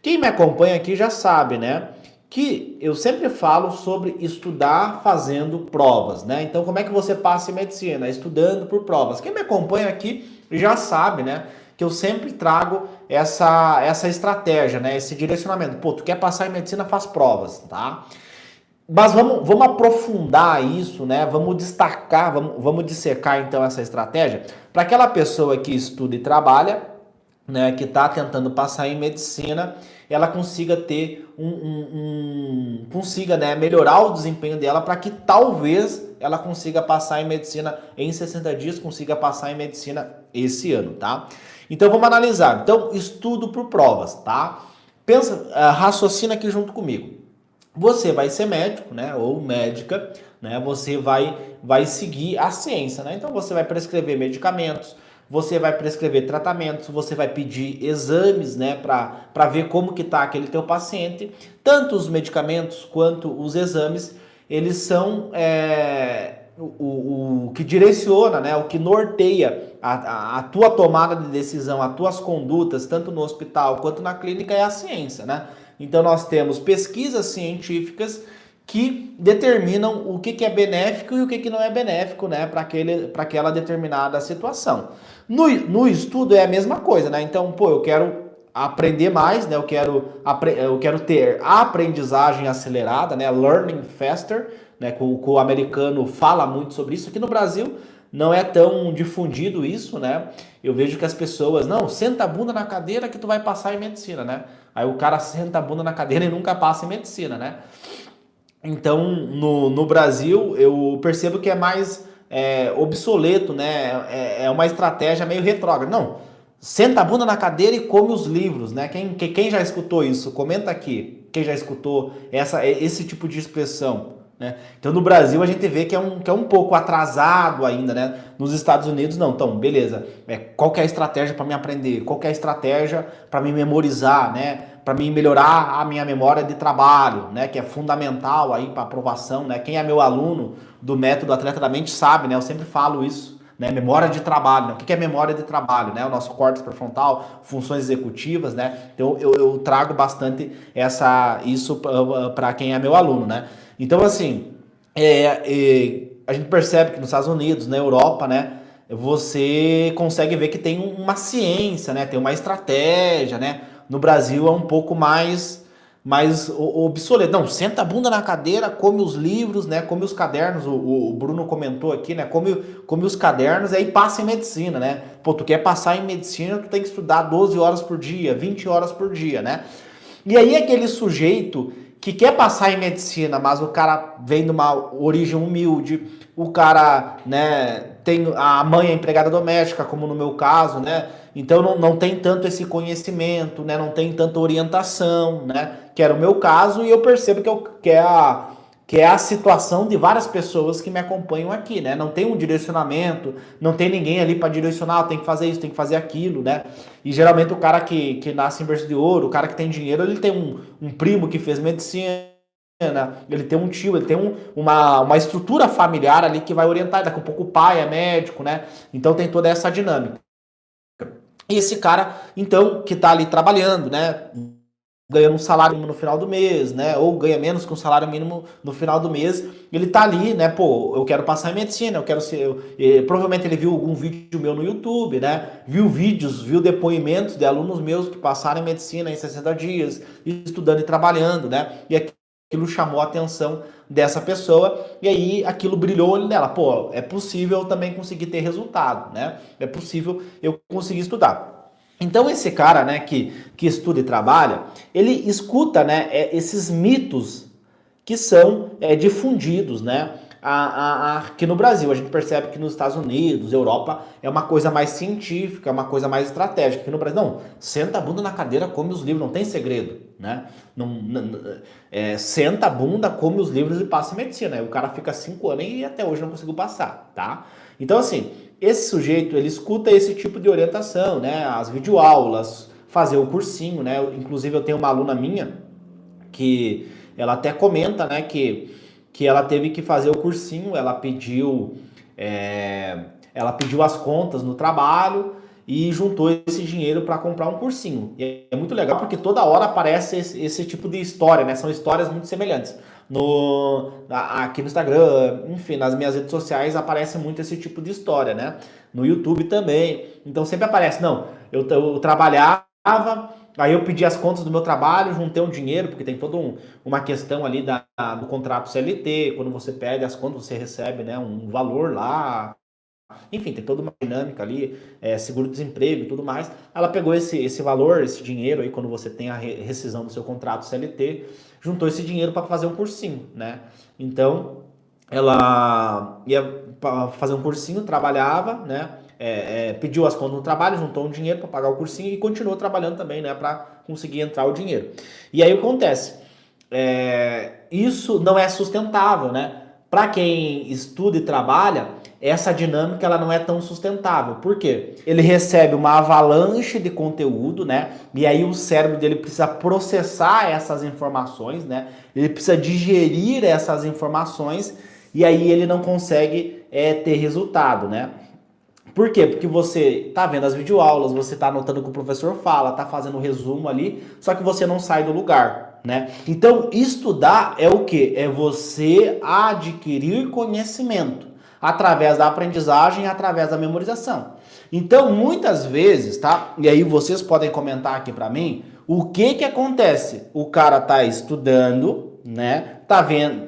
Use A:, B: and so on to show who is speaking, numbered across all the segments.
A: Quem me acompanha aqui já sabe, né? Que eu sempre falo sobre estudar fazendo provas, né? Então, como é que você passa em medicina? Estudando por provas. Quem me acompanha aqui já sabe, né? Que eu sempre trago essa estratégia, né? Esse direcionamento. Pô, tu quer passar em medicina, faz provas, tá? Mas vamos aprofundar isso, né? Vamos destacar, vamos dissecar então essa estratégia para aquela pessoa que estuda e trabalha, né, que está tentando passar em medicina, ela consiga ter consiga, né, melhorar o desempenho dela para que talvez ela consiga passar em medicina em 60 dias, consiga passar em medicina esse ano, tá? Então vamos analisar. Então, estudo por provas, tá? Pensa, raciocina aqui junto comigo. Você vai ser médico, né, ou médica, né? Você vai seguir a ciência, né? Então você vai prescrever medicamentos, você vai prescrever tratamentos, você vai pedir exames, né, para ver como que tá aquele teu paciente. Tanto os medicamentos quanto os exames, eles são o que direciona, né, o que norteia a tua tomada de decisão, as tuas condutas, tanto no hospital quanto na clínica, é a ciência, né? Então nós temos pesquisas científicas que determinam o que é benéfico e o que não é benéfico, né, para aquela determinada situação. No estudo é a mesma coisa, né? Então, pô, eu quero aprender mais, né? Eu quero ter a aprendizagem acelerada, né? Learning faster, né? Que o americano fala muito sobre isso. Aqui no Brasil não é tão difundido isso, né? Eu vejo que as pessoas, não, senta a bunda na cadeira que tu vai passar em medicina, né? Aí o cara senta a bunda na cadeira e nunca passa em medicina, né? Então, no Brasil, eu percebo que é mais obsoleto, né? É uma estratégia meio retrógrada. Não, senta a bunda na cadeira e come os livros, né? Quem já escutou isso? Comenta aqui. Quem já escutou esse tipo de expressão, né? Então, no Brasil, a gente vê que é um pouco atrasado ainda, né? Nos Estados Unidos, não. Então, beleza. Qual que é a estratégia para me aprender? Qual que é a estratégia para me memorizar, né? Para mim melhorar a minha memória de trabalho, né, que é fundamental aí para aprovação, né? Quem é meu aluno do método Atleta da Mente sabe, né? Eu sempre falo isso, né? Memória de trabalho, né? O que é memória de trabalho, né? O nosso córtex pré-frontal, funções executivas, né? Então eu trago bastante isso para quem é meu aluno, né? Então assim, a gente percebe que nos Estados Unidos, na Europa, né? Você consegue ver que tem uma ciência, né? Tem uma estratégia, né? No Brasil é um pouco mais obsoleto. Não, senta a bunda na cadeira, come os livros, né? Come os cadernos. O Bruno comentou aqui, né? Come os cadernos e aí passa em medicina, né? Pô, tu quer passar em medicina, tu tem que estudar 12 horas por dia, 20 horas por dia, né? E aí aquele sujeito que quer passar em medicina, mas o cara vem de uma origem humilde, o cara, né, tem a mãe é empregada doméstica, como no meu caso, né? Então não tem tanto esse conhecimento, né? Não tem tanta orientação, né? Que era o meu caso, e eu percebo que é a situação de várias pessoas que me acompanham aqui, né? Não tem um direcionamento, não tem ninguém ali para direcionar, tem que fazer isso, tem que fazer aquilo, né? E geralmente o cara que nasce em berço de ouro, o cara que tem dinheiro, ele tem um primo que fez medicina, ele tem um tio, ele tem uma estrutura familiar ali que vai orientar, daqui a pouco o pai é médico, né? Então tem toda essa dinâmica. E esse cara, então, que tá ali trabalhando, né? Ganhando um salário mínimo no final do mês, né? Ou ganha menos que um salário mínimo no final do mês, ele tá ali, né? Pô, eu quero passar em medicina, eu quero ser. Provavelmente ele viu algum vídeo meu no YouTube, né? Viu depoimentos de alunos meus que passaram em medicina em 60 dias, estudando e trabalhando, né? E aquilo chamou a atenção dessa pessoa, e aí aquilo brilhou o olho dela. Pô, é possível eu também conseguir ter resultado, né? É possível eu conseguir estudar. Então esse cara, né, que estuda e trabalha, ele escuta, né, esses mitos que são difundidos, né, aqui no Brasil. A gente percebe que nos Estados Unidos, Europa, é uma coisa mais científica, é uma coisa mais estratégica. Aqui no Brasil, não, senta a bunda na cadeira, come os livros, não tem segredo, né? Senta a bunda, come os livros e passa em medicina. Aí o cara fica 5 anos e até hoje não conseguiu passar, tá? Então assim, esse sujeito, ele escuta esse tipo de orientação, né? As videoaulas, fazer o cursinho, né? Inclusive eu tenho uma aluna minha que ela até comenta, né, que ela teve que fazer o cursinho, ela pediu as contas no trabalho e juntou esse dinheiro para comprar um cursinho. E é muito legal porque toda hora aparece esse tipo de história, né? São histórias muito semelhantes. Aqui no Instagram, enfim, nas minhas redes sociais aparece muito esse tipo de história, né? No YouTube também. Então sempre aparece, não, eu trabalhava, aí eu pedi as contas do meu trabalho, juntei um dinheiro, porque tem toda uma questão ali do contrato CLT, quando você pede as contas, você recebe, né, um valor lá. Enfim, tem toda uma dinâmica ali, seguro-desemprego e tudo mais. Ela pegou esse valor, esse dinheiro aí, quando você tem a rescisão do seu contrato CLT, juntou esse dinheiro para fazer um cursinho, né? Então, ela ia fazer um cursinho, trabalhava, né? Pediu as contas no trabalho, juntou um dinheiro para pagar o cursinho e continuou trabalhando também, né? Para conseguir entrar o dinheiro. E aí acontece, isso não é sustentável, né? Para quem estuda e trabalha, essa dinâmica ela não é tão sustentável. Por quê? Ele recebe uma avalanche de conteúdo, né? E aí o cérebro dele precisa processar essas informações, né? Ele precisa digerir essas informações e aí ele não consegue ter resultado, né? Por quê? Porque você tá vendo as videoaulas, você tá anotando o que o professor fala, tá fazendo um resumo ali, só que você não sai do lugar, né? Então, estudar é o quê? É você adquirir conhecimento através da aprendizagem e através da memorização. Então, muitas vezes, tá? E aí vocês podem comentar aqui para mim, o que que acontece? O cara tá estudando, né? Tá vendo,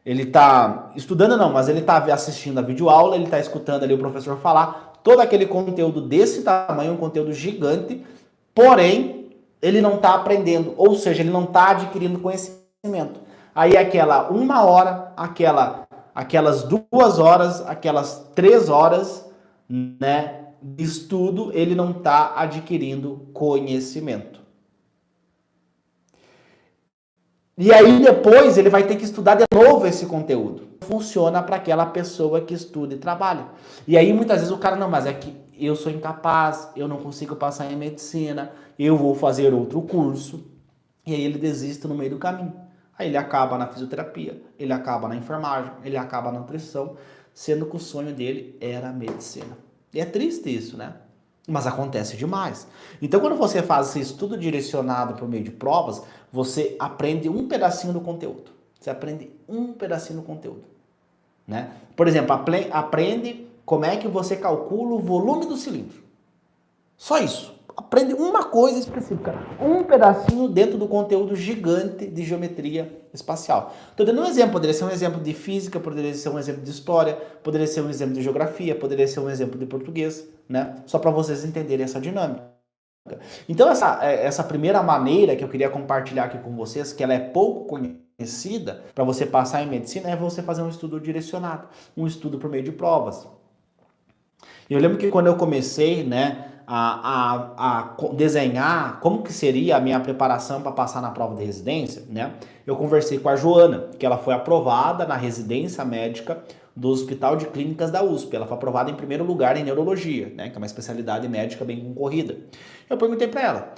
A: ele está estudando não, mas ele está assistindo a videoaula, ele está escutando ali o professor falar, todo aquele conteúdo desse tamanho, um conteúdo gigante, porém, ele não está aprendendo, ou seja, ele não está adquirindo conhecimento. Aí aquela 1 hora, aquelas 2 horas, aquelas 3 horas, né, de estudo, ele não está adquirindo conhecimento. E aí depois ele vai ter que estudar de novo esse conteúdo. Funciona para aquela pessoa que estuda e trabalha. E aí muitas vezes o cara, não, mas é que eu sou incapaz, eu não consigo passar em medicina, eu vou fazer outro curso. E aí ele desiste no meio do caminho. Aí ele acaba na fisioterapia, ele acaba na enfermagem, ele acaba na nutrição, sendo que o sonho dele era a medicina. E é triste isso, né? Mas acontece demais. Então, quando você faz esse estudo direcionado por meio de provas, você aprende um pedacinho do conteúdo. Você aprende um pedacinho do conteúdo, né? Por exemplo, aprende como é que você calcula o volume do cilindro. Só isso. Aprende uma coisa específica, um pedacinho dentro do conteúdo gigante de geometria espacial. Estou dando um exemplo, poderia ser um exemplo de física, poderia ser um exemplo de história, poderia ser um exemplo de geografia, poderia ser um exemplo de português, né? Só para vocês entenderem essa dinâmica. Então essa primeira maneira que eu queria compartilhar aqui com vocês, que ela é pouco conhecida para você passar em medicina, é você fazer um estudo direcionado, um estudo por meio de provas. Eu lembro que quando eu comecei, né, a desenhar como que seria a minha preparação para passar na prova de residência, né, eu conversei com a Joana, que ela foi aprovada na residência médica do Hospital de Clínicas da USP. Ela foi aprovada em primeiro lugar em neurologia, né, que é uma especialidade médica bem concorrida. Eu perguntei para ela,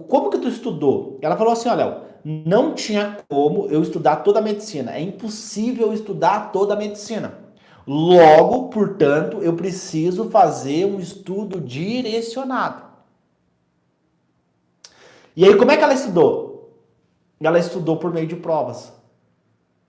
A: como que tu estudou? Ela falou assim, olha, não tinha como eu estudar toda a medicina, é impossível estudar toda a medicina. Logo, portanto, eu preciso fazer um estudo direcionado. E aí, como é que ela estudou? Ela estudou por meio de provas.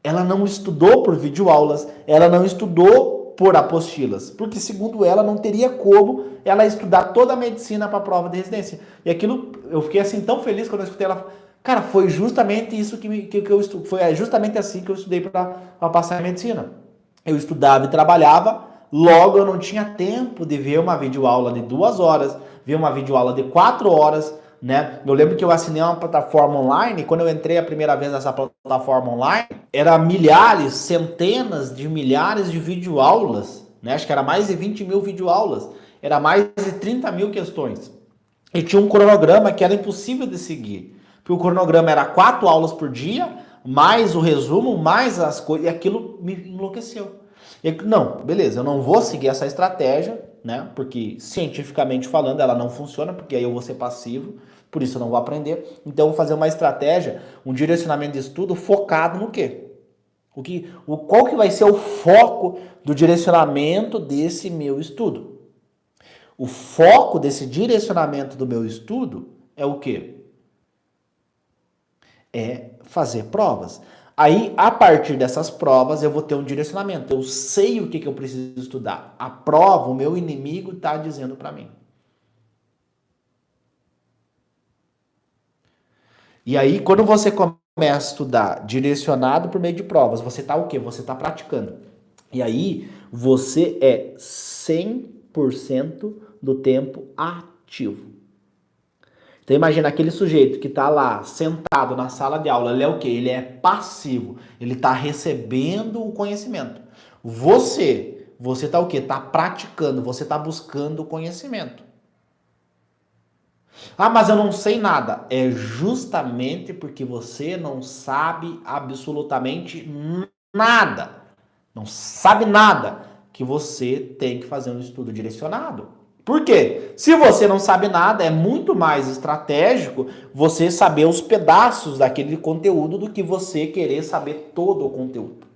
A: Ela não estudou por videoaulas, ela não estudou por apostilas, porque segundo ela não teria como ela estudar toda a medicina para a prova de residência. E aquilo, eu fiquei assim tão feliz quando eu escutei ela. Cara, foi justamente isso que eu estudei, foi justamente assim que eu estudei para passar em medicina. Eu estudava e trabalhava, logo eu não tinha tempo de ver uma videoaula de 2 horas, ver uma videoaula de 4 horas, né? Eu lembro que eu assinei uma plataforma online, quando eu entrei a primeira vez nessa plataforma online, era milhares, centenas de milhares de videoaulas, né? Acho que era mais de 20 mil videoaulas, era mais de 30 mil questões. E tinha um cronograma que era impossível de seguir, porque o cronograma era 4 aulas por dia, mais o resumo, mais as coisas, e aquilo me enlouqueceu. E, não, beleza, eu não vou seguir essa estratégia, né? Porque cientificamente falando ela não funciona, porque aí eu vou ser passivo, por isso eu não vou aprender. Então eu vou fazer uma estratégia, um direcionamento de estudo focado no quê? Qual que vai ser o foco do direcionamento desse meu estudo? O foco desse direcionamento do meu estudo é o quê? É fazer provas. Aí, a partir dessas provas, eu vou ter um direcionamento. Eu sei o que eu preciso estudar. A prova, o meu inimigo está dizendo para mim. E aí, quando você começa a estudar direcionado por meio de provas, você está o quê? Você está praticando. E aí, você é 100% do tempo ativo. Então imagina aquele sujeito que está lá sentado na sala de aula, ele é o quê? Ele é passivo, ele está recebendo o conhecimento. Você está o quê? Está praticando, você está buscando o conhecimento. Ah, mas eu não sei nada. É justamente porque você não sabe absolutamente nada. Não sabe nada que você tem que fazer um estudo direcionado. Por quê? Se você não sabe nada, é muito mais estratégico você saber os pedaços daquele conteúdo do que você querer saber todo o conteúdo.